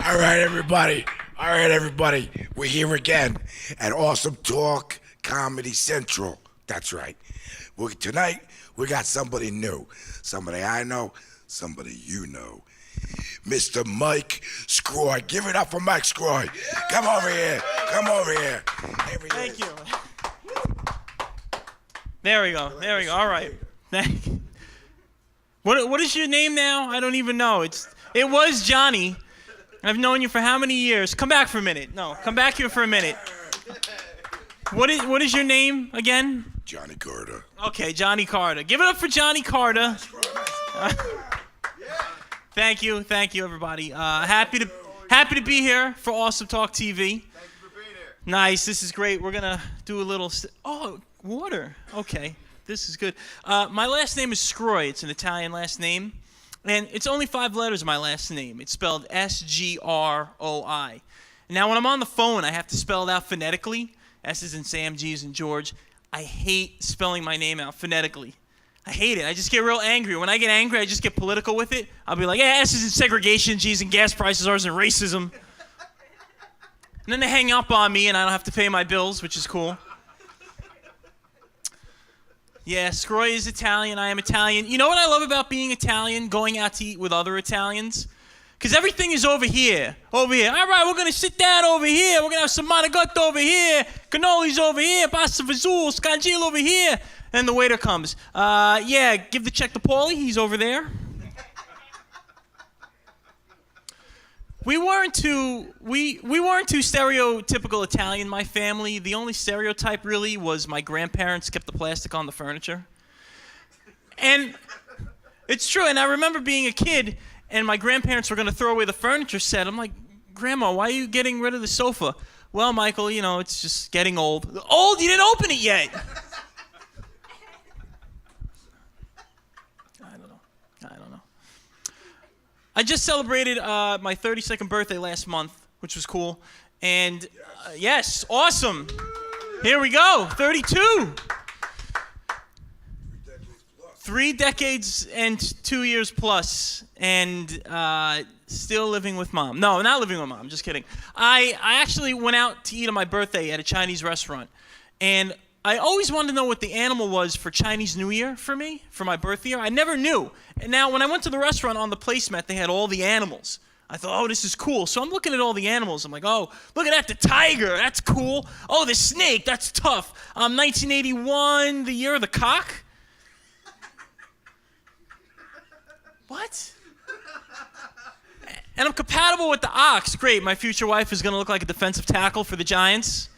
All right, everybody. All right, everybody. We're here again at Awesome Talk Comedy Central. That's right. Tonight, we got somebody new. Somebody I know, somebody you know. Mr. Mike Sgroi. Give it up for Mike Sgroi. Come over here. Come over here. Thank you. There we go. There we go. All right. Thank you. What is your name now? I don't even know. It was Johnny. I've known you for how many years? Come back for a minute. No, come back here for a minute. What is your name again? Johnny Carter. Okay, Johnny Carter. Give it up for Johnny Carter. Thank you, everybody. Happy to be here for Awesome Talk TV. Thank you for being here. Nice. This is great. We're gonna do a little. Water. Okay, this is good. My last name is Sgroi. It's an Italian last name. And it's only 5 letters, my last name. It's spelled Sgroi. Now, when I'm on the phone, I have to spell it out phonetically. S is in Sam, G is in George. I hate spelling my name out phonetically. I hate it. I just get real angry. When I get angry, I just get political with it. I'll be like, S is in segregation, G is in gas prices, R is in racism. And then they hang up on me, and I don't have to pay my bills, which is cool. Yeah, Sgroi is Italian. I am Italian. You know what I love about being Italian? Going out to eat with other Italians? Because everything is over here. Over here. All right, we're going to sit down over here. We're going to have some manigot over here. Cannolis over here. Pasta fazool. Scangile over here. And the waiter comes. Yeah, give the check to Paulie. He's over there. We weren't too stereotypical Italian, my family. The only stereotype really was my grandparents kept the plastic on the furniture. And it's true, and I remember being a kid and my grandparents were going to throw away the furniture set. I'm like, Grandma, why are you getting rid of the sofa? Well, Michael, it's just getting old. Old? You didn't open it yet. I don't know. I just celebrated my 32nd birthday last month, which was cool. And yes, awesome. Here we go, 32. 3 decades and 2 years plus, and still living with Mom. No, not living with Mom, just kidding. I actually went out to eat on my birthday at a Chinese restaurant, and I always wanted to know what the animal was for Chinese New Year for me, for my birth year. I never knew. And now when I went to the restaurant on the placemat, they had all the animals. I thought, oh, this is cool. So I'm looking at all the animals. I'm like, oh, look at that, the tiger. That's cool. Oh, the snake. That's tough. 1981, the year of the cock. What? And I'm compatible with the ox. Great. My future wife is going to look like a defensive tackle for the Giants.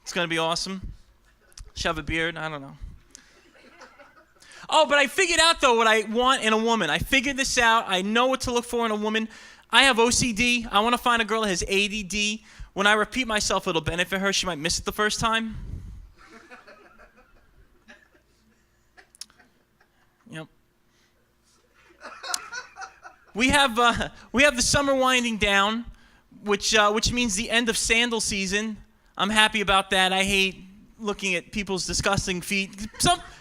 It's going to be awesome. Shove a beard. I don't know. Oh, but I figured out, though, what I want in a woman. I figured this out. I know what to look for in a woman. I have OCD. I want to find a girl that has ADD. When I repeat myself, it'll benefit her. She might miss it the first time. Yep. We have the summer winding down, which means the end of sandal season. I'm happy about that. I hate looking at people's disgusting feet.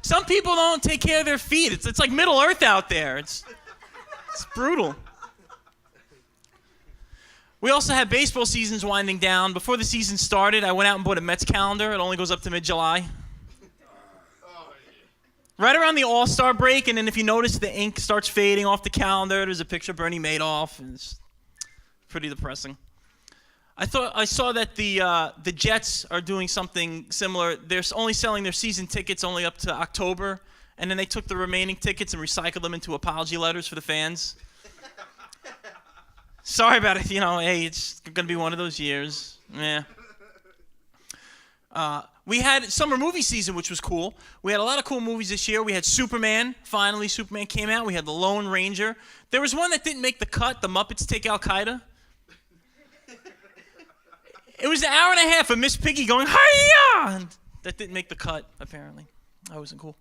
Some people don't take care of their feet. It's like Middle Earth out there. It's brutal. We also have baseball seasons winding down. Before the season started, I went out and bought a Mets calendar. It only goes up to mid-July. Right around the All-Star break, and then if you notice, the ink starts fading off the calendar. There's a picture of Bernie Madoff, and it's pretty depressing. I saw that the Jets are doing something similar. They're only selling their season tickets only up to October, and then they took the remaining tickets and recycled them into apology letters for the fans. Sorry about it. Hey, it's going to be one of those years. Yeah. We had summer movie season, which was cool. We had a lot of cool movies this year. We had Superman. Finally, Superman came out. We had The Lone Ranger. There was one that didn't make the cut, The Muppets Take Al-Qaeda. It was an hour and a half of Miss Piggy going, hi-ya! And that didn't make the cut, apparently. That wasn't cool.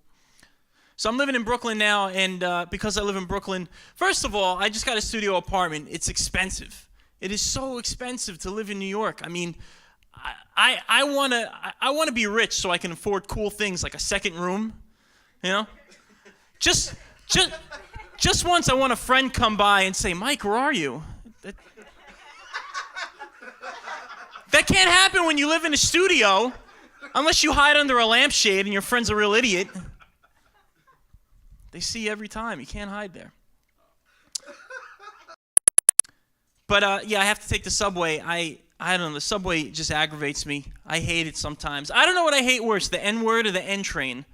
So I'm living in Brooklyn now, and because I live in Brooklyn, first of all, I just got a studio apartment. It's expensive. It is so expensive to live in New York. I mean, I want to be rich so I can afford cool things like a second room, Just once I want a friend come by and say, Mike, where are you? That can't happen when you live in a studio, unless you hide under a lampshade and your friend's a real idiot. They see you every time. You can't hide there. But yeah, I have to take the subway. I don't know. The subway just aggravates me. I hate it sometimes. I don't know what I hate worse, the N-word or the N-train.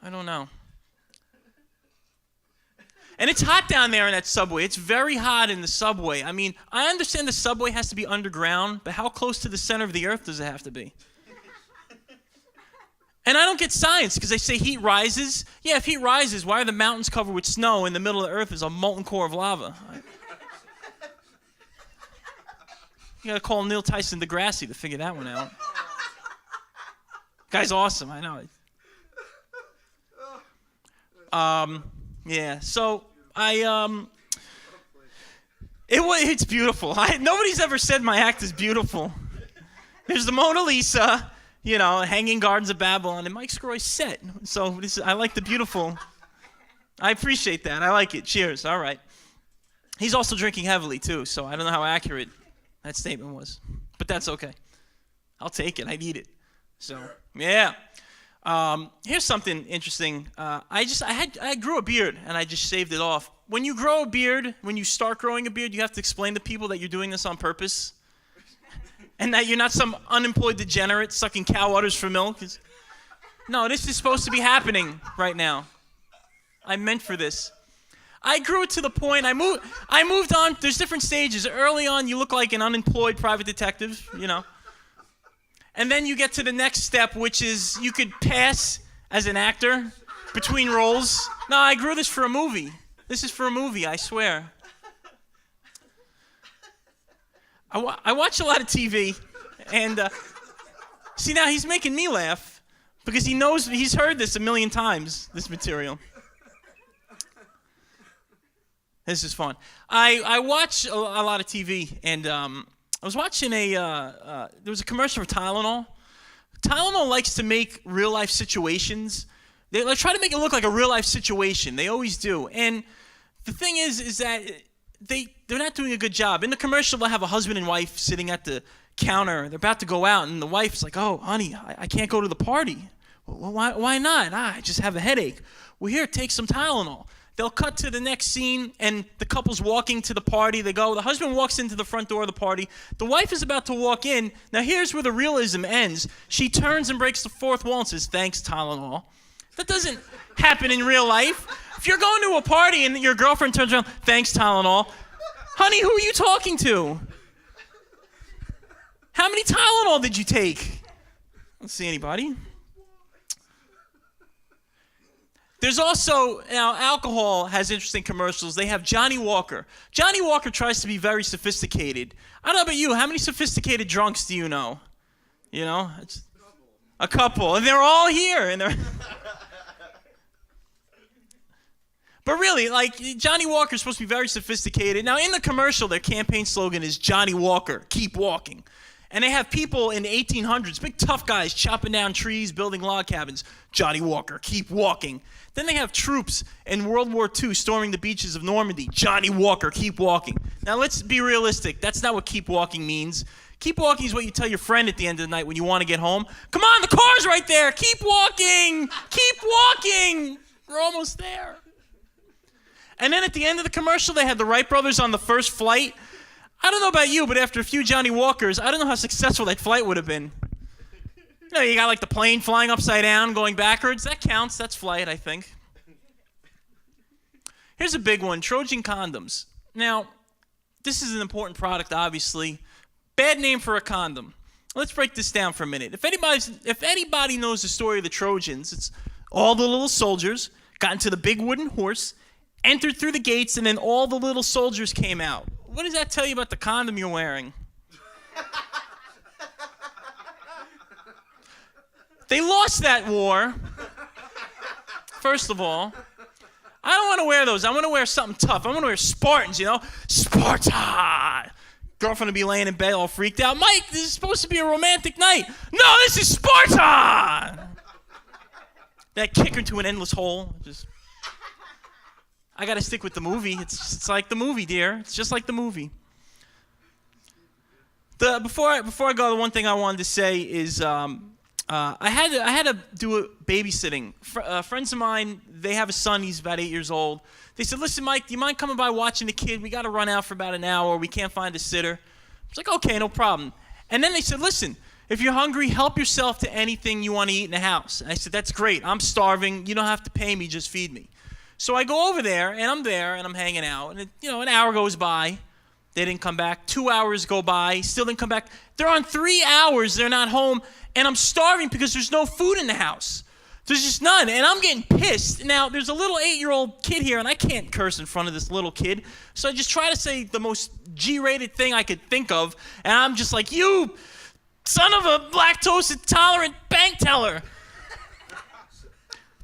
I don't know. And it's hot down there in that subway. It's very hot in the subway. I mean, I understand the subway has to be underground, but how close to the center of the earth does it have to be? And I don't get science, because they say heat rises. Yeah, if heat rises, why are the mountains covered with snow and the middle of the earth is a molten core of lava? You gotta call Neil Tyson Degrassi to figure that one out. Guy's awesome, I know. Yeah, so it's beautiful. Nobody's ever said my act is beautiful. There's the Mona Lisa, Hanging Gardens of Babylon, and Mike Sgroi's set. So I like the beautiful. I appreciate that. I like it. Cheers. All right. He's also drinking heavily, too, so I don't know how accurate that statement was. But that's okay. I'll take it. I need it. So, yeah. Here's something interesting. I grew a beard, and I just shaved it off. When you grow a beard, when you start growing a beard, you have to explain to people that you're doing this on purpose. And that you're not some unemployed degenerate sucking cow udders for milk. No, this is supposed to be happening right now. I'm meant for this. I grew it to the point, I moved on. There's different stages. Early on, you look like an unemployed private detective, And then you get to the next step, which is you could pass as an actor between roles. No, I grew this for a movie. This is for a movie, I swear. I watch a lot of TV, and see, now he's making me laugh because he knows he's heard this a million times, this material. This is fun. I watch a lot of TV, and I was watching there was a commercial for Tylenol. Tylenol likes to make real-life situations. They try to make it look like a real-life situation. They always do. And the thing is that they're not doing a good job. In the commercial, they'll have a husband and wife sitting at the counter. They're about to go out, and the wife's like, "Oh, honey, I can't go to the party." Well, why not? I just have a headache. Well, here, take some Tylenol. They'll cut to the next scene, and the couple's walking to the party. They go. The husband walks into the front door of the party. The wife is about to walk in. Now, here's where the realism ends. She turns and breaks the fourth wall and says, "Thanks, Tylenol." That doesn't happen in real life. If you're going to a party and your girlfriend turns around, "Thanks, Tylenol." Honey, who are you talking to? How many Tylenol did you take? I don't see anybody. There's also, alcohol has interesting commercials. They have Johnny Walker. Johnny Walker tries to be very sophisticated. I don't know about you. How many sophisticated drunks do you know? It's a couple. And they're all here. And they're But really, Johnny Walker's supposed to be very sophisticated. Now, in the commercial, their campaign slogan is Johnny Walker, keep walking. And they have people in the 1800s, big tough guys, chopping down trees, building log cabins. Johnny Walker, keep walking. Then they have troops in World War II storming the beaches of Normandy. Johnny Walker, keep walking. Now, let's be realistic. That's not what keep walking means. Keep walking is what you tell your friend at the end of the night when you want to get home. Come on, the car's right there. Keep walking. Keep walking. We're almost there. And then at the end of the commercial, they had the Wright brothers on the first flight. I don't know about you, but after a few Johnny Walkers, I don't know how successful that flight would have been. You got the plane flying upside down, going backwards. That counts. That's flight, I think. Here's a big one, Trojan condoms. Now, this is an important product, obviously. Bad name for a condom. Let's break this down for a minute. If anybody knows the story of the Trojans, it's all the little soldiers got into the big wooden horse, entered through the gates, and then all the little soldiers came out. What does that tell you about the condom you're wearing? They lost that war. First of all, I don't want to wear those. I want to wear something tough. I want to wear Spartans, Sparta! Girlfriend will be laying in bed all freaked out. Mike, this is supposed to be a romantic night. No, this is Sparta! That kick her to an endless hole. I got to stick with the movie. It's like the movie, dear. It's just like the movie. Before I go, the one thing I wanted to say is I had to do a babysitting. Friends of mine, they have a son. He's about 8 years old. They said, "Listen, Mike, do you mind coming by watching the kid? We got to run out for about an hour. We can't find a sitter." I was like, "Okay, no problem." And then they said, "Listen, if you're hungry, help yourself to anything you want to eat in the house." And I said, "That's great. I'm starving. You don't have to pay me. Just feed me." So I go over there, and I'm hanging out. And, an hour goes by. They didn't come back. 2 hours go by. Still didn't come back. They're on 3 hours. They're not home. And I'm starving because there's no food in the house. There's just none. And I'm getting pissed. Now, there's a little 8-year-old kid here, and I can't curse in front of this little kid. So I just try to say the most G-rated thing I could think of. And I'm just like, "You son of a lactose-intolerant bank teller."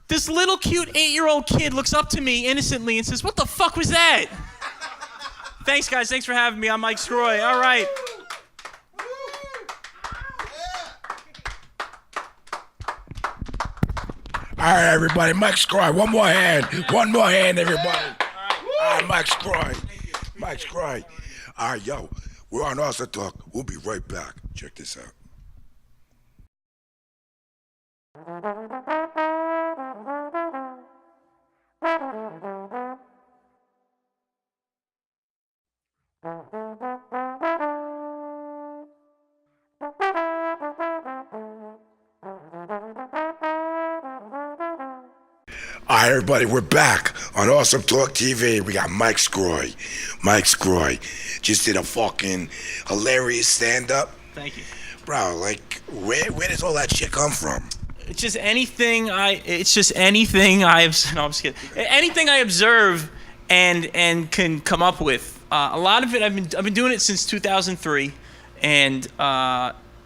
This little cute 8-year-old kid looks up to me innocently and says, "What the fuck was that?" Thanks, guys. Thanks for having me. I'm Mike Sgroi. All right. All right, everybody. Mike Sgroi. One more hand. One more hand, everybody. All right, Mike Sgroi. Mike Sgroi. All right, yo. We're on Awesome Talk. We'll be right back. Check this out. All right, everybody, we're back on Awesome Talk TV. We got Mike Sgroi. Mike Sgroi just did a fucking hilarious stand-up. Thank you. Bro, like, where does all that shit come from? It's just anything I've. No, I'm just kidding. Anything I observe and can come up with. A lot of it I've been doing it since 2003, and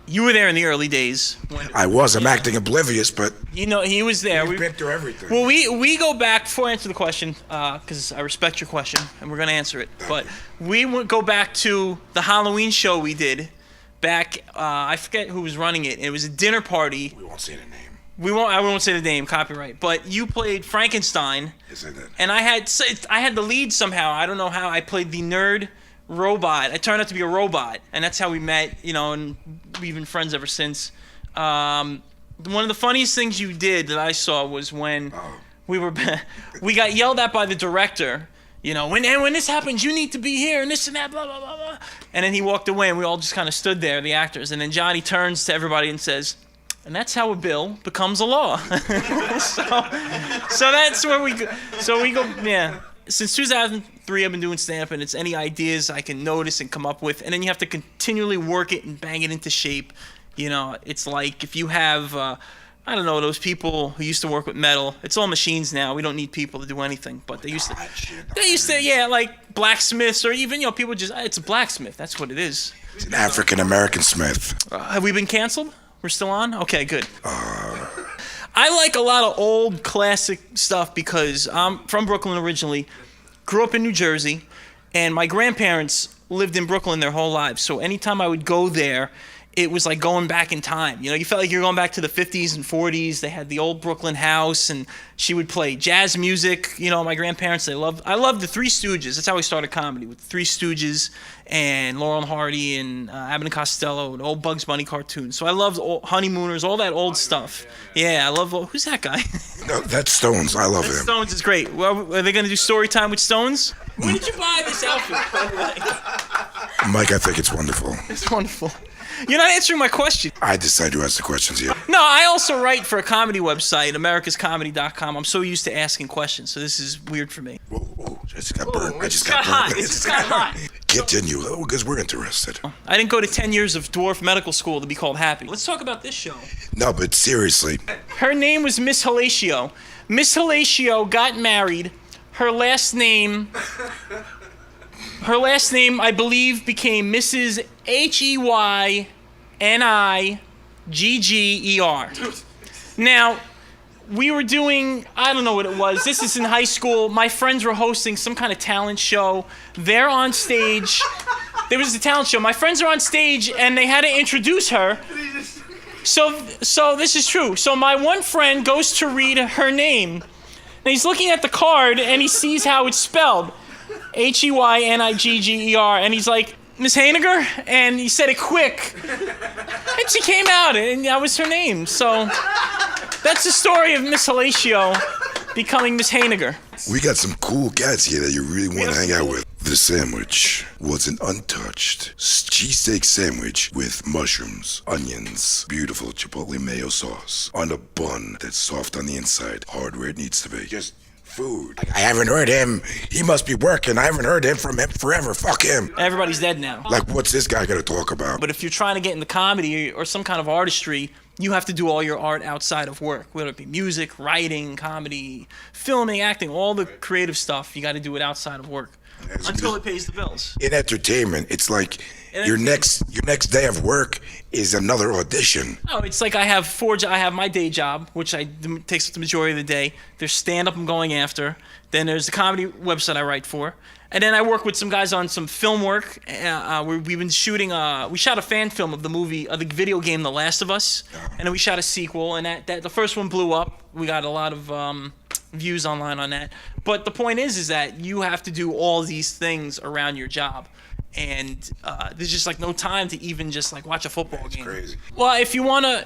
you were there in the early days. I'm acting oblivious, but he was there. We've been through everything. Well, we go back before I answer the question, because I respect your question and we're gonna answer it. But we would go back to the Halloween show we did back. I forget who was running it. It was a dinner party. We won't say the name. I won't say the name, copyright. But you played Frankenstein. Yes, I did. And I had the lead somehow. I don't know how. I played the nerd robot. I turned out to be a robot, and that's how we met. And we've been friends ever since. One of the funniest things you did that I saw was when we got yelled at by the director. When this happens, you need to be here, and this and that, blah blah blah blah. And then he walked away, and we all just kind of stood there, the actors. And then Johnny turns to everybody and says, "And that's how a bill becomes a law." so that's where we go. So we go, yeah. Since 2003, I've been doing stand-up, and it's any ideas I can notice and come up with, and then you have to continually work it and bang it into shape. It's like if you have, I don't know, those people who used to work with metal. It's all machines now. We don't need people to do anything, but they used to, yeah, like blacksmiths, or even, people it's a blacksmith. That's what it is. It's an African-American smith. Have we been canceled? We're still on? Okay, good. I like a lot of old classic stuff because I'm from Brooklyn originally, grew up in New Jersey, and my grandparents lived in Brooklyn their whole lives. So anytime I would go there, it was like going back in time. You felt like you're going back to the 50s and 40s. They had the old Brooklyn house, and she would play jazz music. My grandparents, I loved the Three Stooges. That's how I started comedy, with the Three Stooges and Laurel and Hardy and Abbott and Costello and old Bugs Bunny cartoons. So I loved Honeymooners, all that old stuff. Yeah, I love. Who's that guy? No, that's Stones. I love him. Stones is great. Well, are they going to do story time with Stones? Where did you buy this outfit, by the way? Mike, I think it's wonderful. It's wonderful. You're not answering my question. I decide who asks the questions here. No, I also write for a comedy website, americascomedy.com. I'm so used to asking questions, so this is weird for me. Whoa, I just got burned. It just got hot. It just got hot. Continue, because we're interested. I didn't go to 10 years of dwarf medical school to be called happy. Let's talk about this show. No, but seriously. Her name was Miss Horatio. Miss Horatio got married. Her last name, I believe, became Mrs. Heynigger. Now, we were doing, I don't know what it was. This is in high school. My friends were hosting some kind of talent show. They're on stage. There was a talent show. My friends are on stage, and they had to introduce her. So this is true. So my one friend goes to read her name. And he's looking at the card, and he sees how it's spelled. Heynigger, and he's like, Miss Heiniger? And he said it quick. And she came out, and that was her name. So that's the story of Miss Horatio becoming Miss Heiniger. We got some cool cats here that you really want to hang out with. The sandwich was an untouched cheesesteak sandwich with mushrooms, onions, beautiful chipotle mayo sauce on a bun that's soft on the inside, hard where it needs to be. Just food. I haven't heard him. He must be working. I haven't heard from him forever. Fuck him. Everybody's dead now. Like, what's this guy gonna talk about? But if you're trying to get into comedy or some kind of artistry, you have to do all your art outside of work, whether it be music, writing, comedy, filming, acting, all the creative stuff. You got to do it outside of work until it pays the bills. In entertainment, it's like your next day of work is another audition. Oh, it's like I have my day job, which takes up the majority of the day. There's stand-up I'm going after. Then there's the comedy website I write for. And then I work with some guys on some film work. We've been shooting. We shot a fan film of the movie, the video game, The Last of Us, and then we shot a sequel. And that the first one blew up. We got a lot of views online on that. But the point is that you have to do all these things around your job, and there's just like no time to even just like watch a football game. Crazy. Well, if you wanna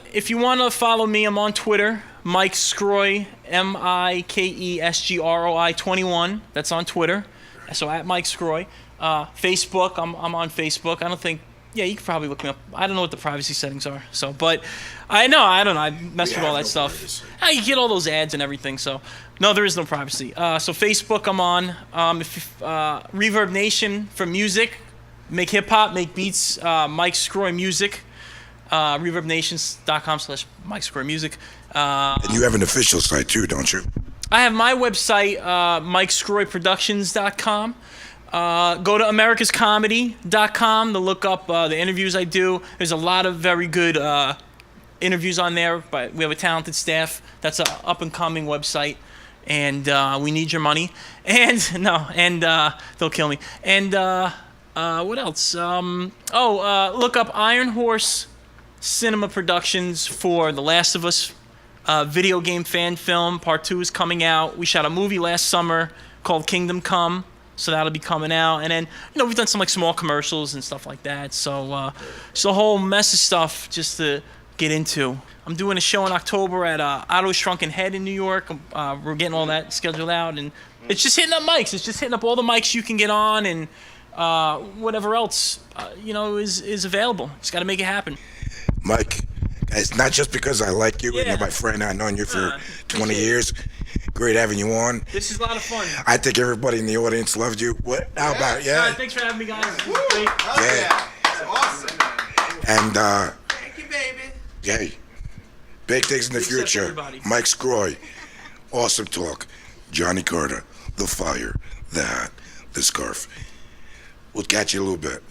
follow me, I'm on Twitter, Mike Sgroi, MikeSgroi 21. That's on Twitter. So at Mike Sgroi. Facebook, I'm on Facebook. I don't think. Yeah, you could probably look me up. I don't know what the privacy settings are. So, but I don't know. I mess with all that stuff. You get all those ads and everything. So, no, there is no privacy. So Facebook, I'm on. Reverb Nation for music, make hip hop, make beats. Mike Sgroi Music. ReverbNations.com/Mike Sgroi Music. And you have an official site too, don't you? I have my website, MikeSgroiProductions.com. Go to americascomedy.com to look up the interviews I do. There's a lot of very good interviews on there, but we have a talented staff. That's an up-and-coming website, and we need your money. And they'll kill me. And what else? Look up Iron Horse Cinema Productions for The Last of Us video game fan film. Part 2 is coming out. We shot a movie last summer called Kingdom Come. So that'll be coming out, and then we've done some like small commercials and stuff like that. So it's a whole mess of stuff just to get into. I'm doing a show in October at Otto's Shrunken Head in New York. We're getting all that scheduled out, and it's just hitting up mics. It's just hitting up all the mics you can get on, and whatever else is available. Just got to make it happen. Mike, it's not just because I like you and you're my friend. I've known you for 20 years. Great having you on. This is a lot of fun. I think everybody in the audience loved you. What? How about Thanks for having me, guys. Yeah. That's awesome. And Thank you, baby. hey, big things in the future. Everybody. Mike Sgroi, awesome talk. Johnny Carter, the fire, the hat, the scarf. We'll catch you a little bit.